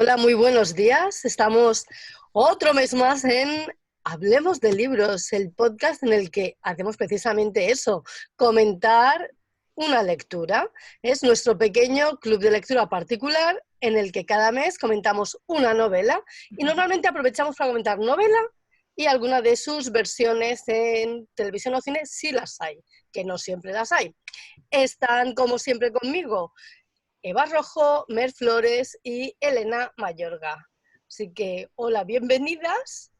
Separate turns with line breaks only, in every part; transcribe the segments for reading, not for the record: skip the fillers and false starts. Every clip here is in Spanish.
Hola, muy buenos días. Estamos otro mes más en Hablemos de Libros, el podcast en el que hacemos precisamente eso, comentar una lectura. Es nuestro pequeño club de lectura particular en el que cada mes comentamos una novela y normalmente aprovechamos para comentar novela y alguna de sus versiones en televisión o cine, si las hay, que no siempre las hay. Están como siempre conmigo Eva Rojo, Mer Flores y Elena Mayorga. Así que, hola, bienvenidas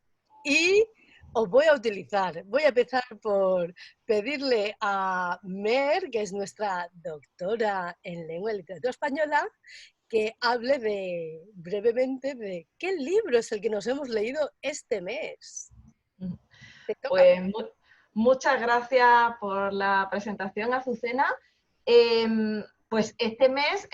y os voy voy a empezar por pedirle a Mer, que es nuestra doctora en lengua y literatura española, que hable brevemente de qué libro es el que nos hemos leído este mes. Te toca.
Pues muchas gracias por la presentación, Azucena. Pues este mes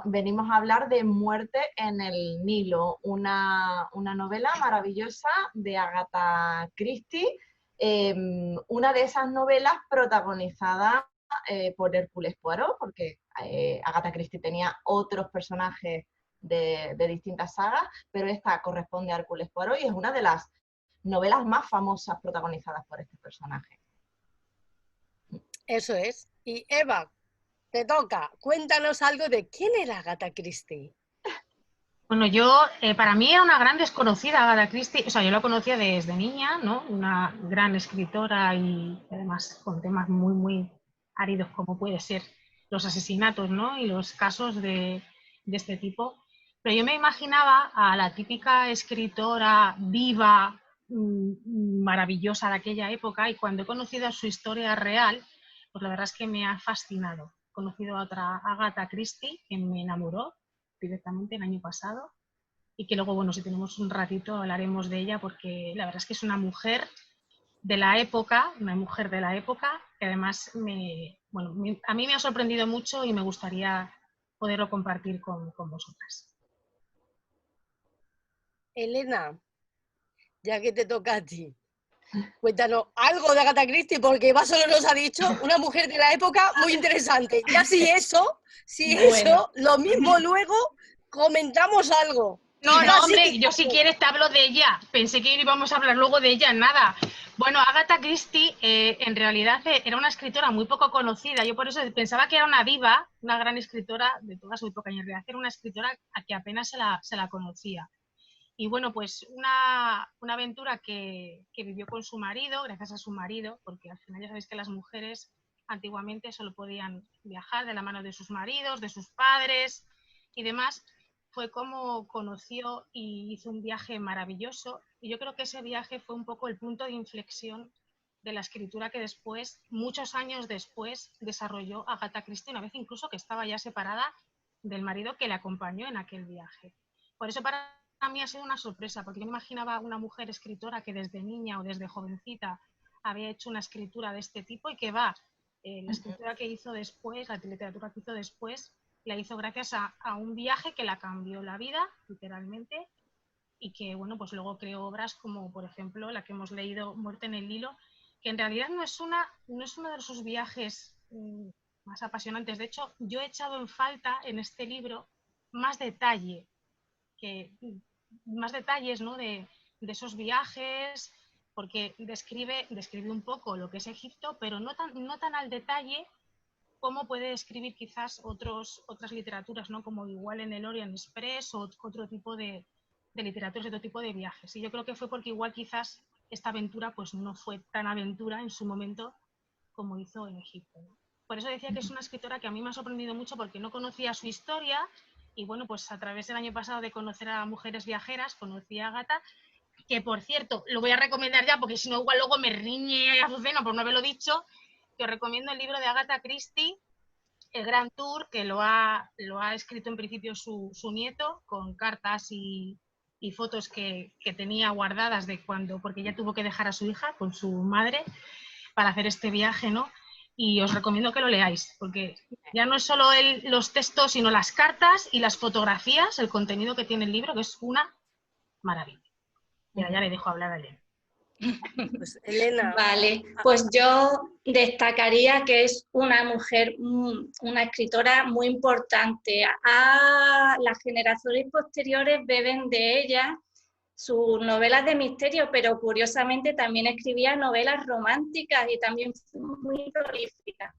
venimos a hablar de Muerte en el Nilo, una novela maravillosa de Agatha Christie, una de esas novelas protagonizadas por Hércules Poirot, porque Agatha Christie tenía otros personajes de distintas sagas, pero esta corresponde a Hércules Poirot y es una de las novelas más famosas protagonizadas por este personaje.
Eso es. Y Eva, te toca. Cuéntanos algo de quién era Agatha Christie.
Bueno, para mí era una gran desconocida Agatha Christie, o sea, yo la conocía desde niña, ¿no? Una gran escritora y además con temas muy, muy áridos como puede ser los asesinatos, ¿no? Y los casos de este tipo. Pero yo me imaginaba a la típica escritora viva, maravillosa de aquella época, y cuando he conocido su historia real, pues la verdad es que me ha fascinado. He conocido a otra Agatha Christie que me enamoró directamente el año pasado y que luego, bueno, si tenemos un ratito hablaremos de ella porque la verdad es que es una mujer de la época, que además a mí me ha sorprendido mucho y me gustaría poderlo compartir con vosotras.
Elena, ya que te toca a ti, cuéntanos algo de Agatha Christie, porque Eva solo nos ha dicho una mujer de la época muy interesante. Ya si eso, lo mismo luego comentamos algo.
No, hombre, yo si quieres te hablo de ella. Pensé que íbamos a hablar luego de ella, nada. Bueno, Agatha Christie en realidad era una escritora muy poco conocida. Yo por eso pensaba que era una diva, una gran escritora de toda su época. Y en realidad era una escritora a que apenas se la conocía. Y bueno, pues una aventura que vivió con su marido, gracias a su marido, porque al final ya sabéis que las mujeres antiguamente solo podían viajar de la mano de sus maridos, de sus padres y demás. Fue como conoció y hizo un viaje maravilloso. Y yo creo que ese viaje fue un poco el punto de inflexión de la escritura que después, muchos años después, desarrolló Agatha Christie, una vez incluso que estaba ya separada del marido que le acompañó en aquel viaje. Por eso para mí ha sido una sorpresa, porque yo me imaginaba una mujer escritora que desde niña o desde jovencita había hecho una escritura de este tipo y que la escritura que hizo después, la literatura que hizo después, la hizo gracias a un viaje que la cambió la vida, literalmente, y que, bueno, pues luego creó obras como, por ejemplo, la que hemos leído, Muerte en el Nilo, que en realidad no es uno de esos viajes más apasionantes. De hecho, yo he echado en falta en este libro más detalle, más detalles, ¿no? de esos viajes, porque describe un poco lo que es Egipto, pero no tan al detalle como puede escribir quizás otras literaturas, ¿no? Como igual en el Orient Express o otro tipo de literaturas, otro tipo de viajes. Y yo creo que fue porque igual quizás esta aventura pues no fue tan aventura en su momento como hizo en Egipto, ¿no? Por eso decía que es una escritora que a mí me ha sorprendido mucho porque no conocía su historia y bueno, pues a través del año pasado de conocer a Mujeres Viajeras, conocí a Agatha, que por cierto, lo voy a recomendar ya porque si no igual luego me riñe Azucena por no haberlo dicho, que os recomiendo el libro de Agatha Christie, El Gran Tour, que lo ha escrito en principio su nieto, con cartas y fotos que tenía guardadas de cuando, porque ella tuvo que dejar a su hija con su madre para hacer este viaje, ¿no? Y os recomiendo que lo leáis, porque ya no es solo los textos, sino las cartas y las fotografías, el contenido que tiene el libro, que es una maravilla. Ya le dejo hablar a Elena.
Pues Elena.
Vale, pues yo destacaría que es una mujer, una escritora muy importante. Las generaciones posteriores beben de ella sus novelas de misterio, pero curiosamente también escribía novelas románticas y también muy prolífica.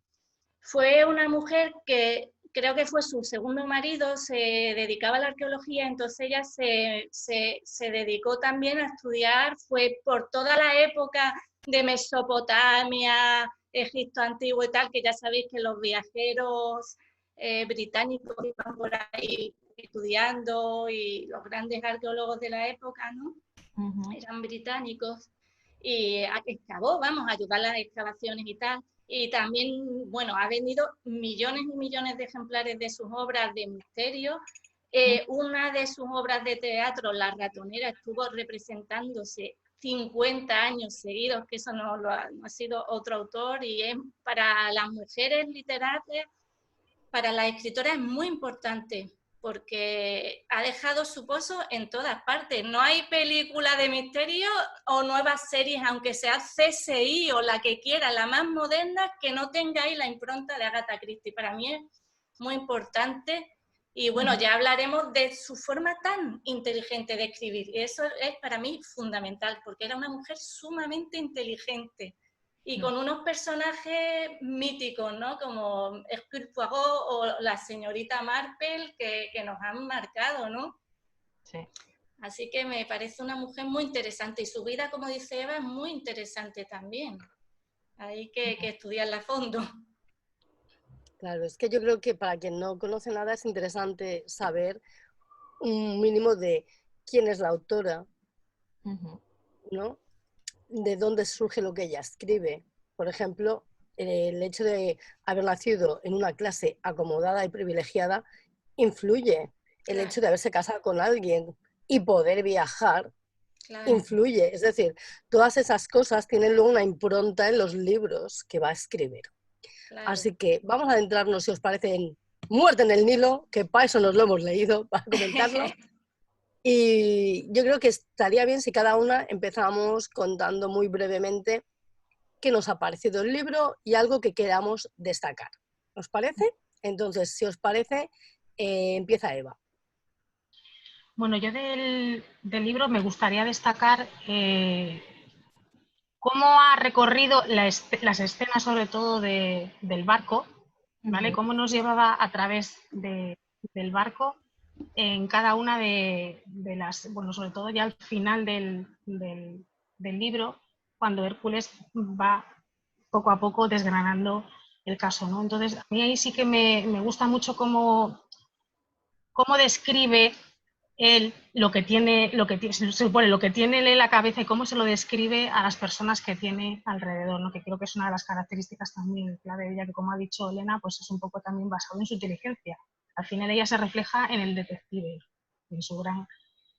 Fue una mujer que creo que fue su segundo marido, se dedicaba a la arqueología, entonces ella se dedicó también a estudiar, fue por toda la época de Mesopotamia, Egipto antiguo y tal, que ya sabéis que los viajeros británicos iban por ahí estudiando y los grandes arqueólogos de la época, ¿no? Eran británicos y excavó, vamos, a ayudar a las excavaciones y tal. Y también, bueno, ha vendido millones y millones de ejemplares de sus obras de misterio. Una de sus obras de teatro, La ratonera, estuvo representándose 50 años seguidos, que eso no ha sido otro autor, y es para las mujeres literatas, para las escritoras es muy importante, porque ha dejado su pozo en todas partes. No hay película de misterio o nuevas series, aunque sea CSI o la que quiera, la más moderna, que no tenga ahí la impronta de Agatha Christie. Para mí es muy importante. Y bueno, ya hablaremos de su forma tan inteligente de escribir. Y eso es para mí fundamental, porque era una mujer sumamente inteligente y con unos personajes míticos, ¿no? Como Hercule Poirot o la señorita Marple, que nos han marcado, ¿no?
Sí.
Así que me parece una mujer muy interesante y su vida, como dice Eva, es muy interesante también. Hay que estudiarla a fondo.
Claro, es que yo creo que para quien no conoce nada es interesante saber un mínimo de quién es la autora, ¿no? De dónde surge lo que ella escribe. Por ejemplo, el hecho de haber nacido en una clase acomodada y privilegiada influye. El hecho de haberse casado con alguien y poder viajar influye. Es decir, todas esas cosas tienen luego una impronta en los libros que va a escribir. Así que vamos a adentrarnos, si os parece, en Muerte en el Nilo, que para eso nos lo hemos leído, para comentarlo. Y yo creo que estaría bien si cada una empezamos contando muy brevemente qué nos ha parecido el libro y algo que queramos destacar. ¿Os parece? Entonces, si os parece, empieza Eva.
Bueno, yo del libro me gustaría destacar cómo ha recorrido las escenas, sobre todo del barco, ¿vale? Cómo nos llevaba a través del barco en cada una de las, bueno, sobre todo ya al final del libro, cuando Hércules va poco a poco desgranando el caso, ¿no? Entonces, a mí ahí sí que me gusta mucho cómo describe él lo que tiene, se supone, lo que tiene él en la cabeza y cómo se lo describe a las personas que tiene alrededor, ¿no? Que creo que es una de las características también clave de ella, que como ha dicho Elena, pues es un poco también basado en su inteligencia. Al final ella se refleja en el detective, en su gran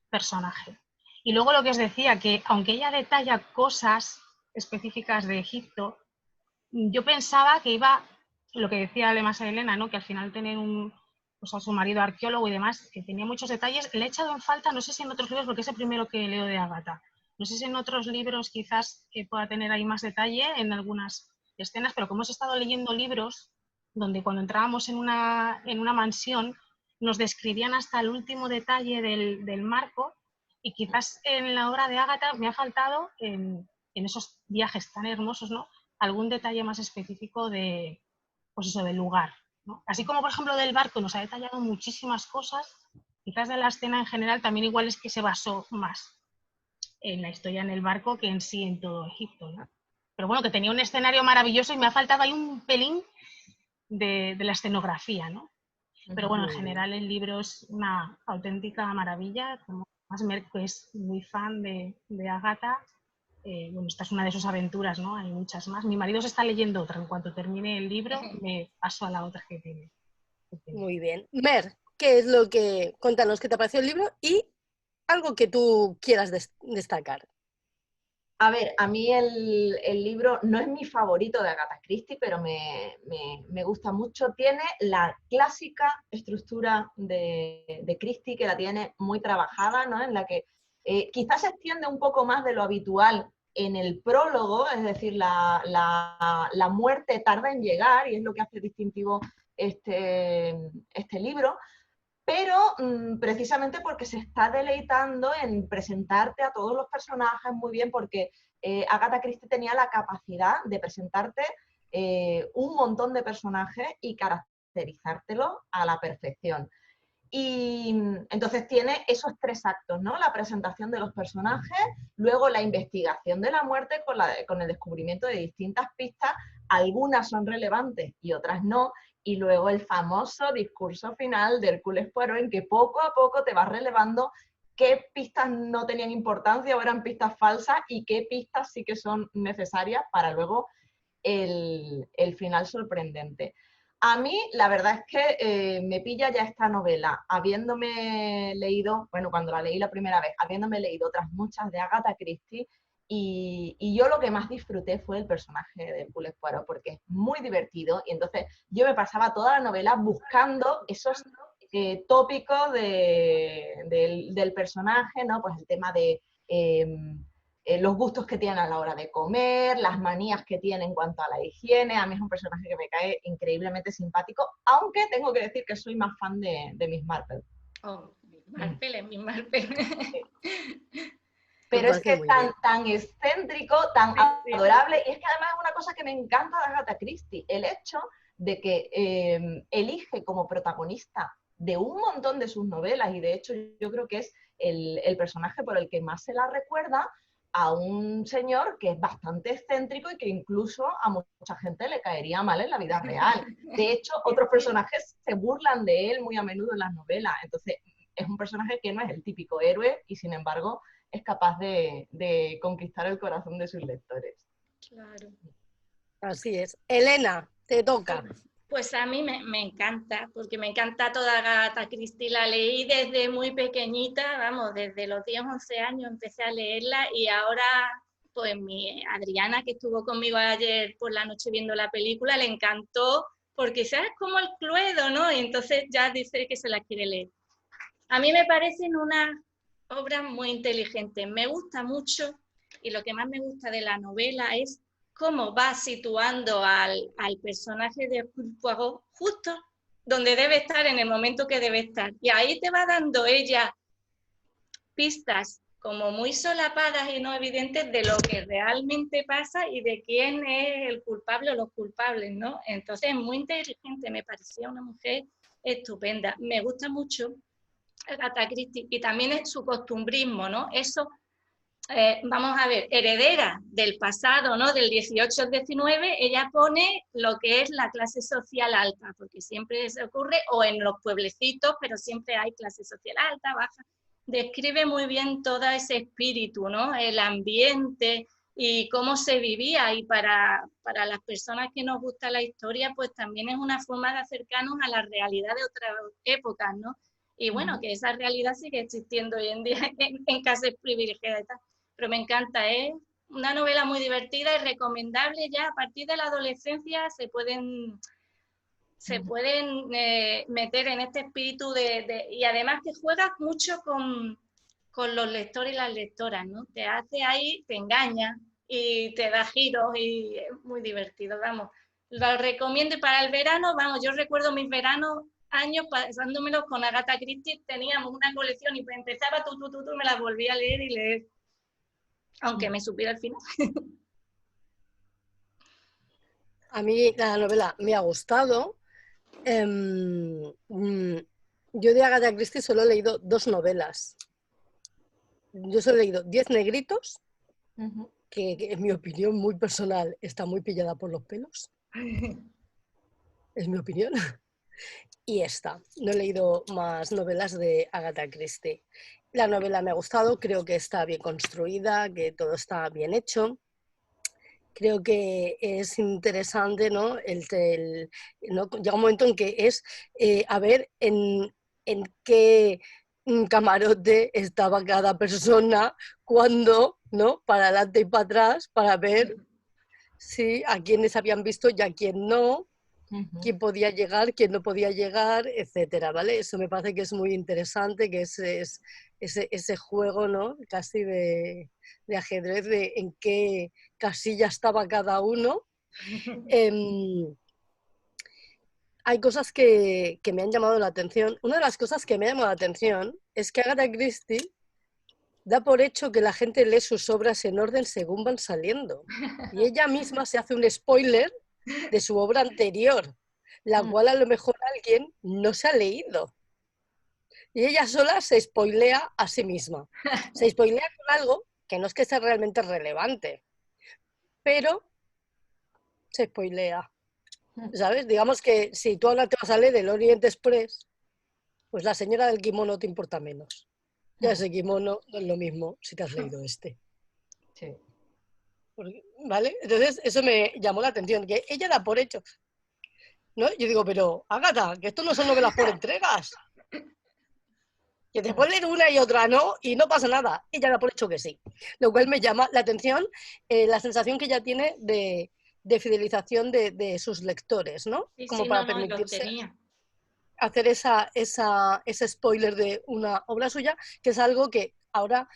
personaje. Y luego lo que os decía, que aunque ella detalla cosas específicas de Egipto, yo pensaba que iba, lo que decía además a Elena, ¿no? Que al final tener pues a su marido arqueólogo y demás, que tenía muchos detalles, le he echado en falta, no sé si en otros libros, porque es el primero que leo de Agatha, no sé si en otros libros quizás que pueda tener ahí más detalle en algunas escenas, pero como hemos estado leyendo libros donde cuando entrábamos en una mansión nos describían hasta el último detalle del marco, y quizás en la obra de Agatha me ha faltado en esos viajes tan hermosos, ¿no?, algún detalle más específico pues eso, del lugar, ¿no? Así como, por ejemplo, del barco nos ha detallado muchísimas cosas, quizás de la escena en general también igual es que se basó más en la historia en el barco que en sí en todo Egipto, ¿no? Pero bueno, que tenía un escenario maravilloso y me ha faltado ahí un pelín de la escenografía, ¿no? Pero bueno, en general el libro es una auténtica maravilla, como más que es muy fan de Agatha. Bueno, esta es una de sus aventuras, ¿no? Hay muchas más. Mi marido se está leyendo otra. En cuanto termine el libro, me paso a la otra que tiene.
Muy bien. Mer, ¿qué es lo que... Cuéntanos qué te ha parecido el libro y algo que tú quieras destacar.
A ver, a mí el libro no es mi favorito de Agatha Christie, pero me gusta mucho. Tiene la clásica estructura de Christie, que la tiene muy trabajada, ¿no? En la que quizás se extiende un poco más de lo habitual en el prólogo, es decir, la muerte tarda en llegar y es lo que hace distintivo este libro, pero precisamente porque se está deleitando en presentarte a todos los personajes muy bien, porque Agatha Christie tenía la capacidad de presentarte un montón de personajes y caracterizártelo a la perfección. Y entonces tiene esos 3 actos, ¿no? La presentación de los personajes, luego la investigación de la muerte con el descubrimiento de distintas pistas, algunas son relevantes y otras no, y luego el famoso discurso final de Hércules Poirot, en que poco a poco te vas relevando qué pistas no tenían importancia o eran pistas falsas y qué pistas sí que son necesarias para luego el final sorprendente. A mí, la verdad es que me pilla ya esta novela, habiéndome leído, bueno, cuando la leí la primera vez, habiéndome leído otras muchas de Agatha Christie, y yo lo que más disfruté fue el personaje de Hércules Poirot, porque es muy divertido, y entonces yo me pasaba toda la novela buscando esos tópicos del personaje, ¿no? Pues el tema de los gustos que tiene a la hora de comer, las manías que tiene en cuanto a la higiene. A mí es un personaje que me cae increíblemente simpático, aunque tengo que decir que soy más fan de Miss Marple.
Oh, Miss Marple es Miss Marple.
Pero es que es tan excéntrico, tan adorable, y es que además es una cosa que me encanta de Agatha Christie, el hecho de que elige como protagonista de un montón de sus novelas, y de hecho yo creo que es el personaje por el que más se la recuerda, a un señor que es bastante excéntrico y que incluso a mucha gente le caería mal en la vida real. De hecho, otros personajes se burlan de él muy a menudo en las novelas. Entonces, es un personaje que no es el típico héroe y, sin embargo, es capaz de conquistar el corazón de sus lectores.
Claro.
Así es. Elena, te toca.
Pues a mí me encanta, porque me encanta toda Agatha Christie. La leí desde muy pequeñita, vamos, desde los 10, 11 años empecé a leerla, y ahora, pues mi Adriana, que estuvo conmigo ayer por la noche viendo la película, le encantó, porque ¿sabes? Como el Cluedo, ¿no? Y entonces ya dice que se la quiere leer. A mí me parecen unas obras muy inteligentes, me gusta mucho, y lo que más me gusta de la novela es cómo va situando al personaje de Poirot justo donde debe estar, en el momento que debe estar. Y ahí te va dando ella pistas como muy solapadas y no evidentes de lo que realmente pasa y de quién es el culpable o los culpables, ¿no? Entonces es muy inteligente, me parecía una mujer estupenda. Me gusta mucho Agatha Christie, y también es su costumbrismo, ¿no? Eso, vamos a ver, heredera del pasado, ¿no? Del 18 al 19, ella pone lo que es la clase social alta, porque siempre se ocurre, o en los pueblecitos, pero siempre hay clase social alta, baja. Describe muy bien todo ese espíritu, ¿no? El ambiente y cómo se vivía, y para las personas que nos gusta la historia, pues también es una forma de acercarnos a la realidad de otras épocas, ¿no? Y bueno, que esa realidad sigue existiendo hoy en día en casas privilegiadas. Pero me encanta, es una novela muy divertida y recomendable. Ya a partir de la adolescencia se pueden meter en este espíritu y además que juegas mucho con los lectores y las lectoras, ¿no? Te hace ahí, te engaña y te da giros y es muy divertido, vamos. Lo recomiendo, y para el verano, vamos, yo recuerdo mis veranos, años pasándomelos con Agatha Christie. Teníamos una colección y empezaba tú, me las volví a leer y leer, aunque me supiera el final.
A mí la novela me ha gustado. Yo de Agatha Christie solo he leído 2 novelas. Yo solo he leído 10 negritos, que en mi opinión muy personal está muy pillada por los pelos. Es mi opinión. Y esta. No he leído más novelas de Agatha Christie. La novela me ha gustado, creo que está bien construida, que todo está bien hecho. Creo que es interesante, ¿no? ¿no? Llega un momento en que es a ver en qué camarote estaba cada persona, cuándo, ¿no? Para adelante y para atrás, para ver si a quienes habían visto y a quién no. quién podía llegar, quién no podía llegar, etcétera, ¿vale? Eso me parece que es muy interesante, que es ese juego, ¿no? Casi de ajedrez, de en qué casilla estaba cada uno. Hay cosas que me han llamado la atención. Una de las cosas que me ha llamado la atención es que Agatha Christie da por hecho que la gente lee sus obras en orden según van saliendo. Y ella misma se hace un spoiler de su obra anterior, la cual a lo mejor alguien no se ha leído. Y ella sola se spoilea a sí misma. Se spoilea con algo que no es que sea realmente relevante, pero se spoilea. ¿Sabes? Digamos que si tú ahora te vas a leer el Orient Express, pues la señora del kimono te importa menos. Ya ese kimono no es lo mismo si te has leído este.
Sí.
¿Vale? Entonces eso me llamó la atención, que ella da por hecho, ¿no? Yo digo, pero Ágata, que esto no son novelas por entregas. Que te puedes leer una y otra no, y no pasa nada. Ella da por hecho que sí. Lo cual me llama la atención, la sensación que ella tiene de fidelización de sus lectores, ¿no?
Sí,
Como
sí,
para
no, los
permitirse
tenía.
hacer ese spoiler de una obra suya, que es algo que ahora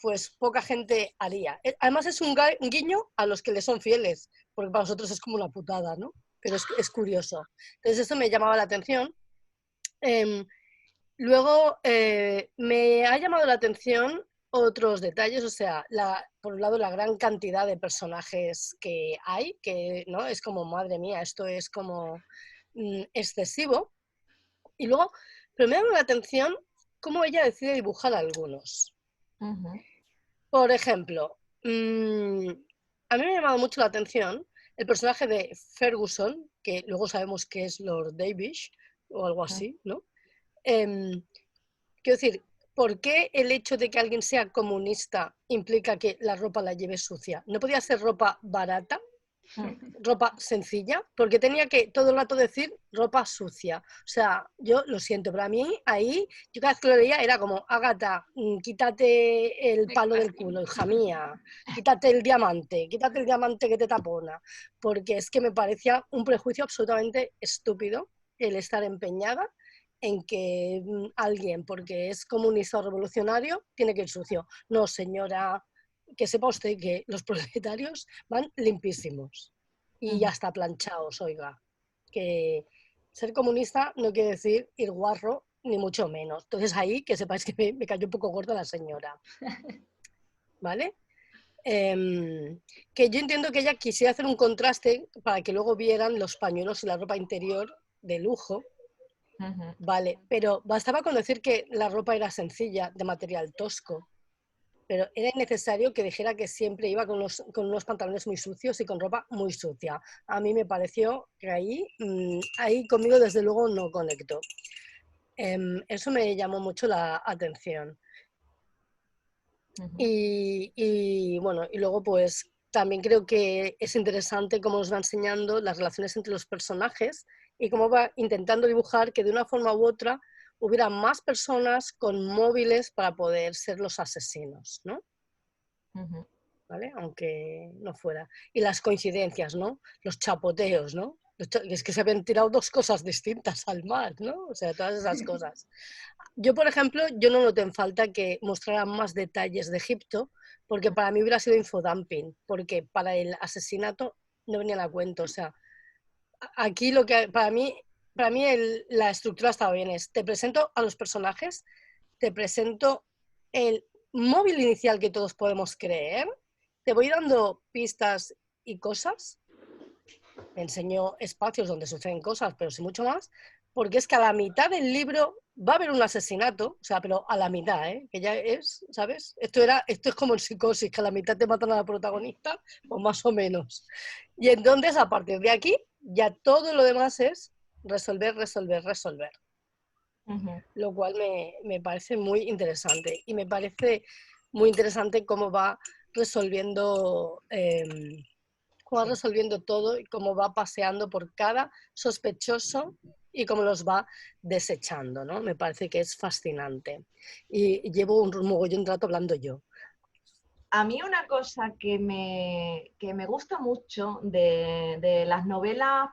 pues poca gente haría. Además es un guiño a los que le son fieles, porque para nosotros es como una putada, ¿no? Pero es curioso. Entonces eso me llamaba la atención. Luego me ha llamado la atención otros detalles, o sea, por un lado la gran cantidad de personajes que hay, que no es como, madre mía, esto es como excesivo. Y luego, pero me ha llamado la atención cómo ella decide dibujar algunos. Por ejemplo, a mí me ha llamado mucho la atención el personaje de Ferguson, que luego sabemos que es Lord Davish o algo así, ¿no? Quiero decir, ¿por qué el hecho de que alguien sea comunista implica que la ropa la lleve sucia? ¿No podía ser ropa barata? Ropa sencilla, porque tenía que todo el rato decir ropa sucia. O sea, yo lo siento, pero a mí ahí, yo cada vez que lo leía era como, Ágata, quítate el palo del culo, hija mía, quítate el diamante que te tapona, porque es que me parecía un prejuicio absolutamente estúpido el estar empeñada en que alguien, porque es comunista o revolucionario, tiene que ir sucio. No, señora, que sepa usted que los proletarios van limpísimos y ya está planchados, oiga. Que ser comunista no quiere decir ir guarro, ni mucho menos. Entonces ahí que sepáis que me cayó un poco gorda la señora. ¿Vale? Que yo entiendo que ella quisiera hacer un contraste para que luego vieran los pañuelos y la ropa interior de lujo. Vale, pero bastaba con decir que la ropa era sencilla, de material tosco. Pero era innecesario que dijera que siempre iba con unos pantalones muy sucios y con ropa muy sucia. A mí me pareció que ahí conmigo desde luego no conectó. Eso me llamó mucho la atención. Y bueno, y luego pues también creo que es interesante cómo nos va enseñando las relaciones entre los personajes y cómo va intentando dibujar que de una forma u otra hubiera más personas con móviles para poder ser los asesinos, ¿no? ¿Vale? Aunque no fuera. Y las coincidencias, ¿no? Los chapoteos, ¿no? Es que se habían tirado dos cosas distintas al mar, ¿no? O sea, todas esas cosas. Yo, por ejemplo, yo no noté en falta que mostraran más detalles de Egipto, porque para mí hubiera sido infodumping, porque para el asesinato no venían a cuento. O sea, aquí lo que para mí la estructura estaba bien, es te presento a los personajes, te presento el móvil inicial que todos podemos creer, te voy dando pistas y cosas, te enseño espacios donde suceden cosas, pero sin mucho más, porque es que a la mitad del libro va a haber un asesinato, o sea, pero a la mitad, que ya es, ¿sabes? Esto es como en Psicosis, que a la mitad te matan a la protagonista, o más o menos. Y entonces, a partir de aquí, ya todo lo demás es resolver. Lo cual me parece muy interesante. Y me parece muy interesante cómo va resolviendo todo y cómo va paseando por cada sospechoso y cómo los va desechando, ¿no? Me parece que es fascinante. Y llevo un mogollón de rato hablando yo.
a mí una cosa que me gusta mucho de las novelas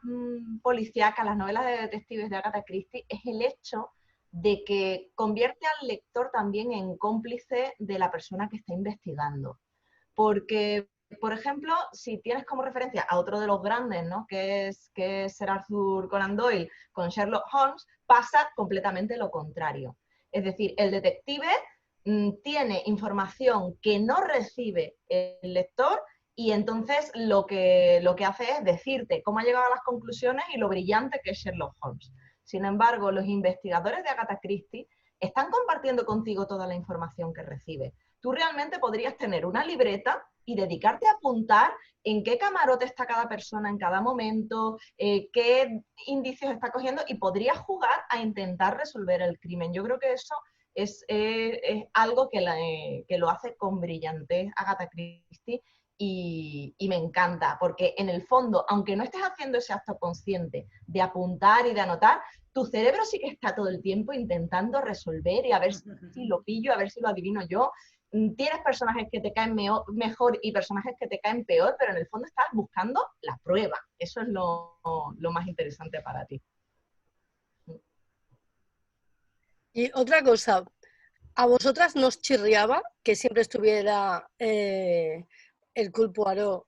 policíacas, las novelas de detectives de Agatha Christie, es el hecho de que convierte al lector también en cómplice de la persona que está investigando. Porque, por ejemplo, si tienes como referencia a otro de los grandes, ¿no? que es Sir Arthur Conan Doyle con Sherlock Holmes, pasa completamente lo contrario. Es decir, el detective tiene información que no recibe el lector y entonces lo que hace es decirte cómo ha llegado a las conclusiones y lo brillante que es Sherlock Holmes. Sin embargo, los investigadores de Agatha Christie están compartiendo contigo toda la información que recibe. Tú realmente podrías tener una libreta y dedicarte a apuntar en qué camarote está cada persona en cada momento, qué indicios está cogiendo y podrías jugar a intentar resolver el crimen. Yo creo que eso es algo que lo hace con brillantez Agatha Christie y me encanta, porque en el fondo, aunque no estés haciendo ese acto consciente de apuntar y de anotar, tu cerebro sí que está todo el tiempo intentando resolver y a ver si lo pillo, a ver si lo adivino yo. Tienes personajes que te caen mejor y personajes que te caen peor, pero en el fondo estás buscando la prueba. Eso es lo más interesante para ti.
Y otra cosa, ¿a vosotras nos chirriaba que siempre estuviera el Poirot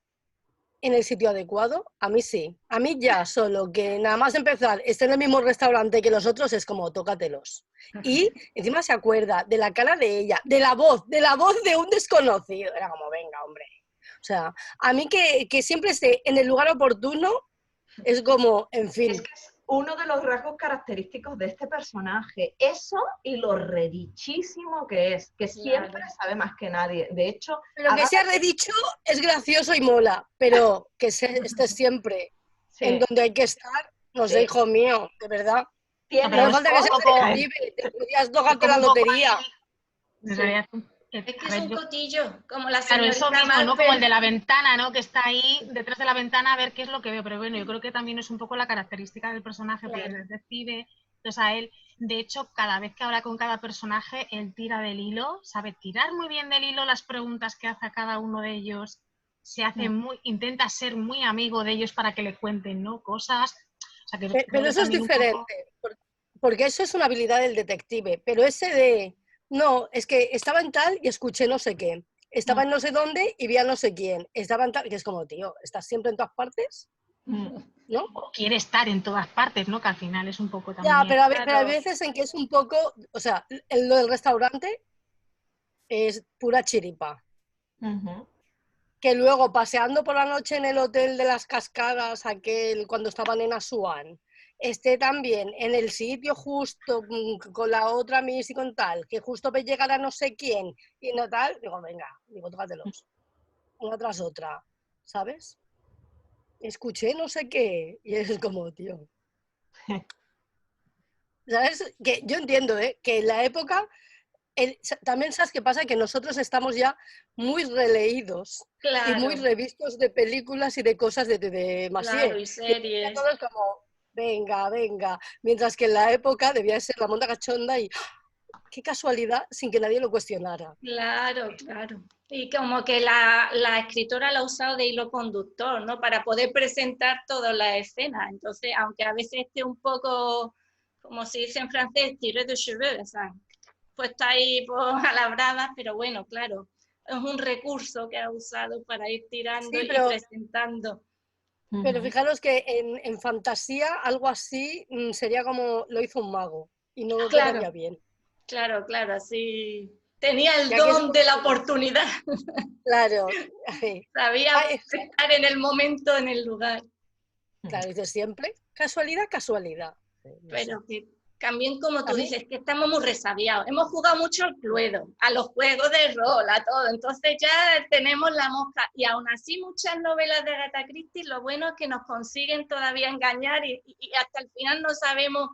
en el sitio adecuado? A mí sí. A mí ya solo que nada más empezar esté en el mismo restaurante que los otros es como tócatelos. Y encima se acuerda de la cara de ella, de la voz de un desconocido. Era como, venga, hombre. O sea, a mí que siempre esté en el lugar oportuno es como, en fin.
Es que es uno de los rasgos característicos de este personaje. Eso y lo redichísimo que es, que siempre sabe más que nadie. De hecho...
Pero que sea redicho es gracioso y mola, pero que esté siempre en donde hay que estar, no sé, hijo mío, de verdad. No falta que sea detective, te podías tocarte la lotería.
Es que es un cotillo, como la
señorita. Claro, eso mismo,
Marple.
¿no? Como el de la ventana, ¿no? Que está ahí detrás de la ventana a ver qué es lo que veo. Pero bueno, yo creo que también es un poco la característica del personaje, porque es detective. Entonces a él, de hecho, cada vez que habla con cada personaje, él tira del hilo, sabe tirar muy bien del hilo las preguntas que hace a cada uno de ellos. Se hace intenta ser muy amigo de ellos para que le cuenten, ¿no? Cosas. O sea, que
pero eso es diferente, porque eso es una habilidad del detective. Pero ese de... No, es que estaba en tal y escuché no sé qué. Estaba en no sé dónde y vi a no sé quién. Estaba en tal... Que es como, tío, ¿estás siempre en todas partes? ¿No?
O quiere estar en todas partes, ¿no? Que al final es un poco también...
Ya, pero hay veces en que es un poco... O sea, lo del restaurante es pura chiripa. Que luego, paseando por la noche en el hotel de las cascadas, cuando estaban en Asuán, esté también en el sitio justo con la otra Miss y con tal, que justo ve llegar a no sé quién y no tal, digo, venga, tócatelos, una tras otra, ¿sabes? Escuché no sé qué, y es como, tío. ¿Sabes? Que yo entiendo, que en la época... también sabes qué pasa, que nosotros estamos ya muy releídos y muy revistos de películas y de cosas de Massieu.
Claro, y series.
Y todo es como, venga, mientras que en la época debía ser la monda cachonda y qué casualidad, sin que nadie lo cuestionara.
Claro. Y como que la escritora la ha usado de hilo conductor, ¿no? Para poder presentar toda la escena. Entonces, aunque a veces esté un poco, como se dice en francés, tiré de cheveux, ¿sabes? Pues está ahí a la brava, pero bueno, claro, es un recurso que ha usado para ir tirando y presentando.
Pero fijaros que en fantasía algo así sería como lo hizo un mago y no quedaría bien.
Claro, así tenía el don de la oportunidad.
Claro.
Sabía estar en el momento, en el lugar.
Claro, dices siempre, casualidad.
Pero que también, como tú dices, que estamos muy resabiados. Hemos jugado mucho al Cluedo, a los juegos de rol, a todo. Entonces ya tenemos la mosca. Y aún así muchas novelas de Agatha Christie, lo bueno es que nos consiguen todavía engañar y hasta el final no sabemos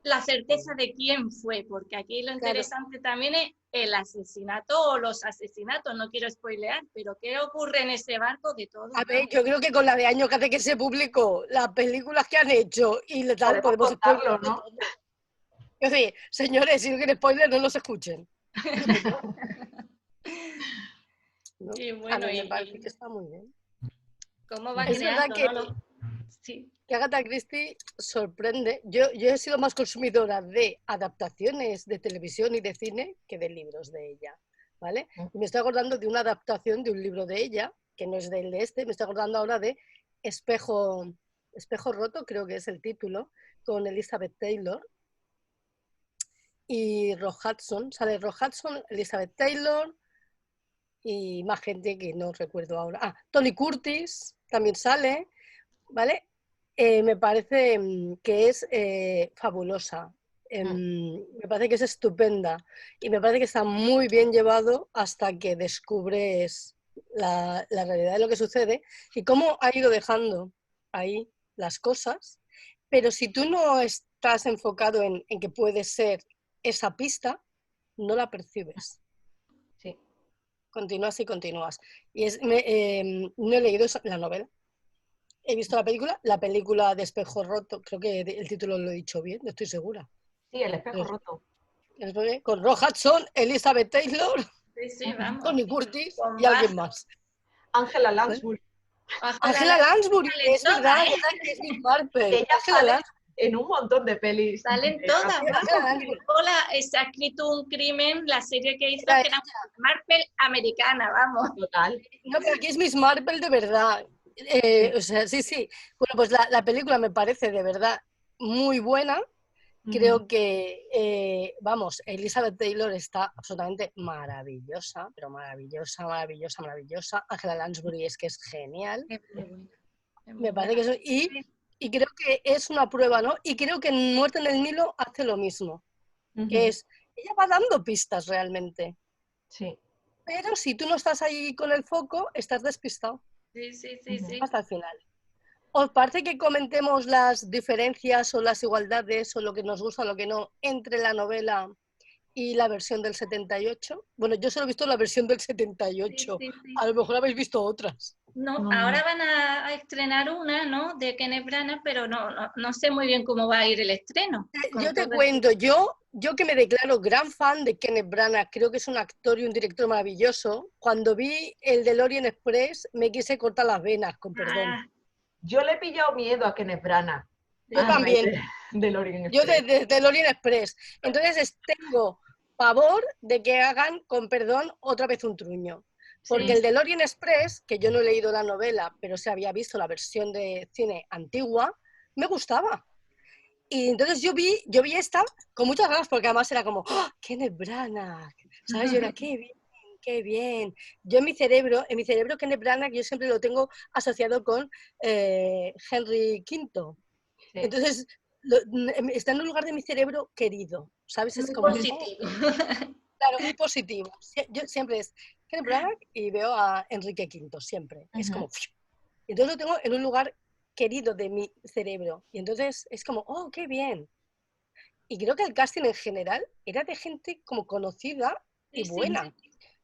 la certeza de quién fue, porque aquí lo interesante también es el asesinato o los asesinatos, no quiero spoilear, pero ¿qué ocurre en ese barco de todo?
A ver, yo creo que con la de años que hace que se publicó, las películas que han hecho y tal, podemos
contarlo, ¿no?
Es decir, señores, si no quieren spoilers, no los escuchen. ¿no?
Y
A
bueno,
mí me parece que está muy bien.
cómo va
Es verdad
creando, ¿no? Sí.
que Agatha Christie sorprende. Yo he sido más consumidora de adaptaciones de televisión y de cine que de libros de ella, ¿vale? Y me estoy acordando de una adaptación de un libro de ella, que no es del de este, me estoy acordando ahora de Espejo Roto, creo que es el título, con Elizabeth Taylor y Rock Hudson. Sale Rock Hudson, Elizabeth Taylor y más gente que no recuerdo ahora. Ah, Tony Curtis también sale, ¿vale? Me parece que es fabulosa. Me parece que es estupenda y me parece que está muy bien llevado hasta que descubres la realidad de lo que sucede y cómo ha ido dejando ahí las cosas, pero si tú no estás enfocado en que puede ser esa pista, no la percibes.
Sí.
Continúas y continúas. Y no he leído la novela. He visto la película de Espejo Roto, creo que el título lo he dicho bien, no estoy segura.
Sí, El espejo roto.
Con Rock Hudson, Elizabeth Taylor,
Sí, vamos.
Tony Curtis
Con
y alguien más.
Ángela Lansbury.
Ángela Lansbury,
salen
es
todas,
verdad,
¿eh?
que es Miss Marple.
Ella
Ángela
sale
Lansbury.
en un montón de pelis.
Salen
de
todas,
Agatha.
vamos. Se ha escrito un crimen, la serie que hizo,
Era
que era Marple americana, vamos.
Total.
No, pero aquí es Miss Marple de verdad. O sea, sí, sí. Bueno, pues la película me parece de verdad muy buena. Creo que, vamos, Elizabeth Taylor está absolutamente maravillosa, pero maravillosa, maravillosa, maravillosa. Ángela Lansbury es que es genial.
Es muy buena. Es muy
Me parece
buena.
que es, y creo que es una prueba, ¿no? Y creo que en Muerte en el Nilo hace lo mismo, que es, ella va dando pistas realmente,
Sí.
pero si tú no estás ahí con el foco, estás despistado
Sí.
hasta el final. ¿Os parece que comentemos las diferencias o las igualdades o lo que nos gusta o lo que no entre la novela y la versión del 78? Bueno, yo solo he visto la versión del 78,
Sí.
a lo mejor habéis visto otras.
No, ahora van a estrenar una, ¿no? De Kenneth Branagh, pero no sé muy bien cómo va a ir el estreno.
Yo te cuento, yo que me declaro gran fan de Kenneth Branagh, creo que es un actor y un director maravilloso, cuando vi el DeLorean Express me quise cortar las venas, con perdón.
Yo le he pillado miedo a Kenneth Branagh.
Yo también.
De Lorien
Yo
Express.
de DeLorean Express. Entonces tengo pavor de que hagan, con perdón, otra vez un truño. Porque el DeLorean Express, que yo no he leído la novela, pero se había visto la versión de cine antigua, me gustaba. Y entonces yo vi esta con muchas ganas, porque además era como, ¡oh, Kenneth Branagh! ¿Sabes? Yo era, qué bien, qué bien. Yo en mi cerebro Kenneth Branagh, yo siempre lo tengo asociado con Henry V. Sí. Entonces, está en un lugar de mi cerebro querido, ¿sabes? Es
muy
como
positivo.
Claro, muy positivo. Yo siempre es Kenneth Branagh y veo a Enrique V, siempre. Es como... Entonces lo tengo en un lugar querido de mi cerebro. Y entonces es como, oh, qué bien. Y creo que el casting en general era de gente como conocida y buena.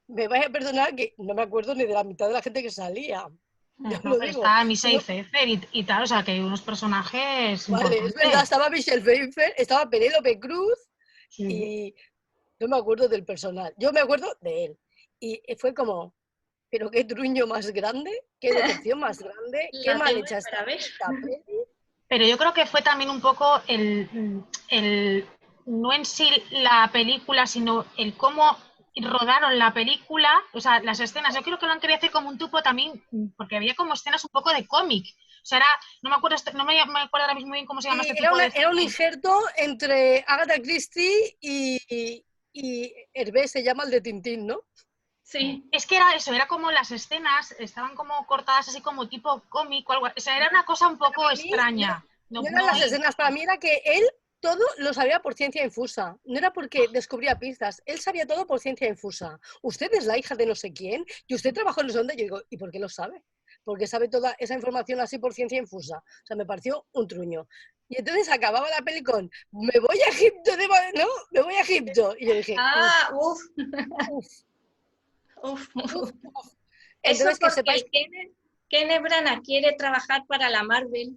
Me vaya a perdonar que no me acuerdo ni de la mitad de la gente que salía. Ya lo digo.
Está Michelle Pfeiffer y tal, o sea, que hay unos personajes
Vale, es verdad, estaba Michelle Pfeiffer, estaba Penélope Cruz y no me acuerdo del personal. Yo me acuerdo de él. Y fue como, pero qué truño más grande, qué decepción más grande, qué mal hecha esta peli.
Pero yo creo que fue también un poco no en sí la película, sino el cómo rodaron la película, o sea, las escenas. Yo creo que lo han querido hacer como un tipo también, porque había como escenas un poco de cómic. O sea, no me acuerdo ahora mismo bien cómo se llama este tipo de
Era un injerto entre Agatha Christie y Hervé, se llama el de Tintín, ¿no?
Sí, es que era eso, era como las escenas estaban como cortadas así como tipo cómic o algo, o sea, era una cosa un poco extraña.
No eran las escenas, para mí era que él todo lo sabía por ciencia infusa, no era porque descubría pistas, él sabía todo por ciencia infusa. Usted es la hija de no sé quién y usted trabajó en no sé dónde. Yo digo, ¿y por qué lo sabe? Porque sabe toda esa información así por ciencia infusa. O sea, me pareció un truño. Y entonces acababa la peli con, me voy a Egipto, ¿no? Me voy a Egipto. Y yo dije,
uf. Eso porque Kenneth Branagh quiere trabajar para la Marvel.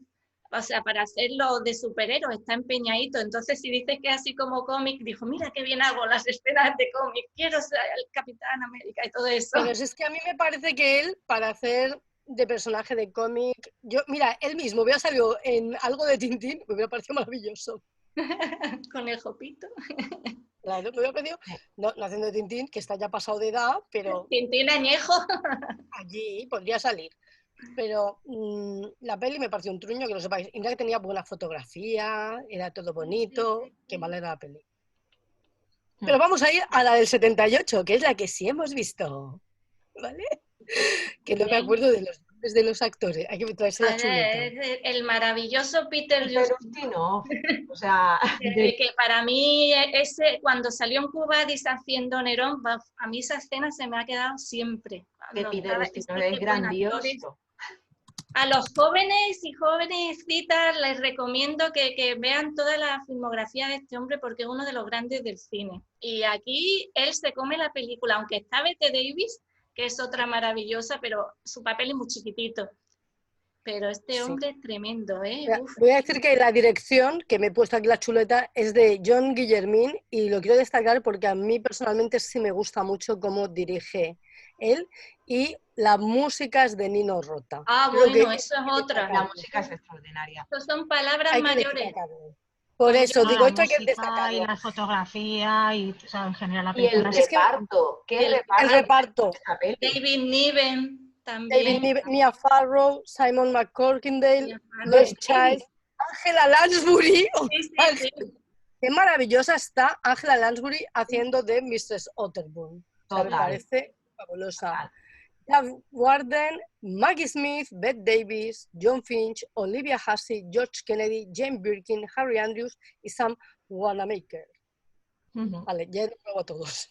o sea, para hacerlo de superhéroe, está empeñadito. Entonces, si dices que es así como cómic, dijo, mira qué bien hago las escenas de cómic, quiero ser el Capitán América y todo eso.
Pero es que a mí me parece que él, para hacer de personaje de cómic, mira, él mismo hubiera salido en algo de Tintín, me hubiera parecido maravilloso.
Con el jopito.
Claro, me hubiera parecido, no haciendo de Tintín, que está ya pasado de edad, pero
Tintín añejo.
allí podría salir. Pero la peli me pareció un truño, que lo sepáis. Y mira que tenía buena fotografía, era todo bonito, qué mal era la peli. Pero vamos a ir a la del 78, que es la que sí hemos visto, ¿vale? Que no me acuerdo de los nombres de los actores, hay que traerse la chuleta.
El maravilloso Peter
Ustinov, o sea...
que para mí, cuando salió en Cuba haciendo Nerón, a mí esa escena se me ha quedado siempre.
De Peter Ustinov es grandioso.
A los jóvenes y jovencitas les recomiendo que vean toda la filmografía de este hombre porque es uno de los grandes del cine. Y aquí él se come la película, aunque está Bette Davis, que es otra maravillosa, pero su papel es muy chiquitito. Pero este hombre es tremendo, ¿eh?
Voy a decir que la dirección, que me he puesto aquí la chuleta, es de John Guillermin y lo quiero destacar porque a mí personalmente sí me gusta mucho cómo dirige él y la música es de Nino Rota.
Bueno, eso es otra.
La música es extraordinaria.
Esas son palabras mayores.
Por eso, digo, esto hay que destacarlo.
Y la fotografía y, o sea, en general la
película. Y el reparto.
El reparto.
David Niven también.
David Niven, Mia Farrow, Simon McCorkindale, Lois Child, Angela Lansbury. Sí. Qué maravillosa está Angela Lansbury haciendo de Mistress Otterburn. O sea, me parece fabulosa. Jack Warden, Maggie Smith, Bette Davis, John Finch, Olivia Hussey, George Kennedy, Jane Birkin, Harry Andrews y Sam Wanamaker. Vale, ya he nombrado a todos.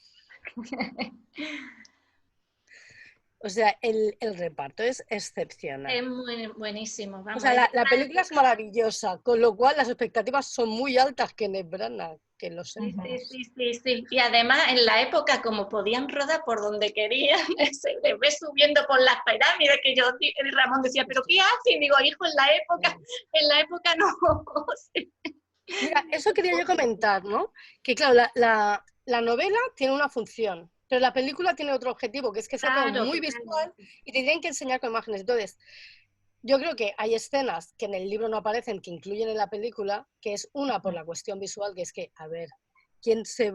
O sea, el reparto es excepcional.
Es muy buenísimo.
Vamos, o sea, la película es maravillosa, con lo cual las expectativas son muy altas que Kenneth Branagh, que lo sé.
Sí. Y además, en la época, como podían rodar por donde querían, se les ve subiendo por las pirámides, que Ramón decía, ¿pero qué hacen? Digo, hijo, en la época no.
Mira, eso quería yo comentar, ¿no? Que claro, la novela tiene una función, pero la película tiene otro objetivo, que es que sea muy visual y te tienen que enseñar con imágenes. Entonces, yo creo que hay escenas que en el libro no aparecen, que incluyen en la película, que es una por la cuestión visual, que es que, a ver, ¿quién no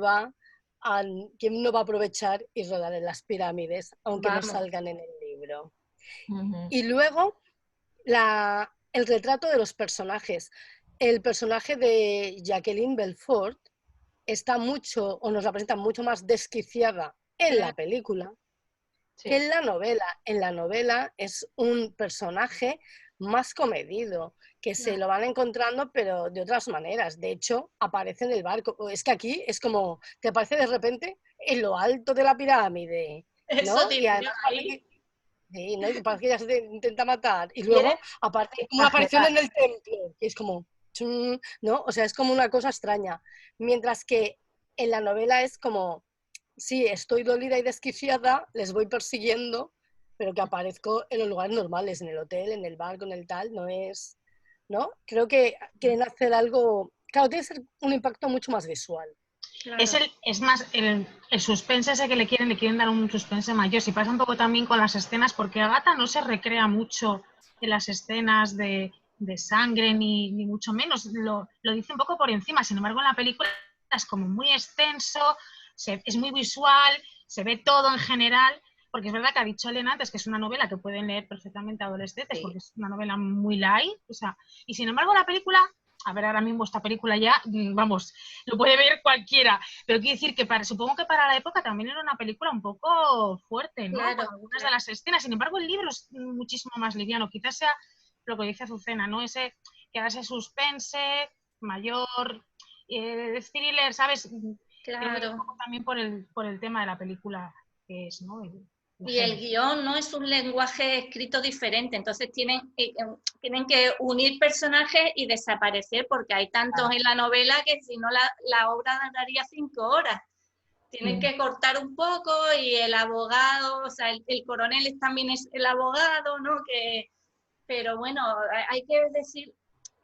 va a aprovechar y rodar en las pirámides, aunque no salgan en el libro? Y luego, el retrato de los personajes. El personaje de Jacqueline Belfort está mucho, o nos la presenta mucho más desquiciada en la película que en la novela. En la novela es un personaje más comedido, que se lo van encontrando, pero de otras maneras. De hecho, aparece en el barco. Es que aquí es como, te aparece de repente en lo alto de la pirámide, ¿no?
Eso
Y además sí, ¿no? Y parece que ya se te intenta matar. Y luego, aparte, una aparición en el templo, que es como, ¿no? O sea, es como una cosa extraña. Mientras que en la novela es como, sí, estoy dolida y desquiciada, les voy persiguiendo, pero que aparezco en los lugares normales, en el hotel, en el barco, en el tal, no es, ¿no? Creo que quieren hacer algo, claro, tiene que ser un impacto mucho más visual.
Claro. Es más, el suspense ese que le quieren dar un suspense mayor. Si pasa un poco también con las escenas, porque Agatha no se recrea mucho en las escenas de sangre, ni mucho menos, lo dice un poco por encima. Sin embargo, en la película es como muy extenso, es muy visual, se ve todo en general, porque es verdad que ha dicho Elena antes que es una novela que pueden leer perfectamente adolescentes, porque es una novela muy light, o sea, y sin embargo la película, a ver, ahora mismo esta película ya, vamos, lo puede ver cualquiera, pero quiero decir que supongo que para la época también era una película un poco fuerte, ¿no? Con algunas de las escenas. Sin embargo, el libro es muchísimo más liviano, quizás sea lo que dice Azucena, ¿no? Que da ese suspense mayor, thriller, ¿sabes?
Claro.
También por el tema de la película que es, ¿no?
Y el guión no es un lenguaje escrito diferente, entonces tienen que unir personajes y desaparecer, porque hay tantos en la novela que si no la obra duraría 5 horas. Tienen que cortar un poco y el abogado, o sea, el coronel también es el abogado, ¿no? Pero bueno, hay que decir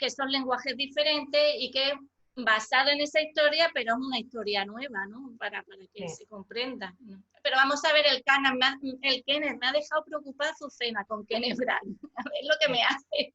que son lenguajes diferentes y que es basado en esa historia, pero es una historia nueva, ¿no? Para que se comprenda, ¿no? Pero vamos a ver, el Kenneth me ha dejado preocupada Azucena con Kenneth Branagh. A ver lo que me hace.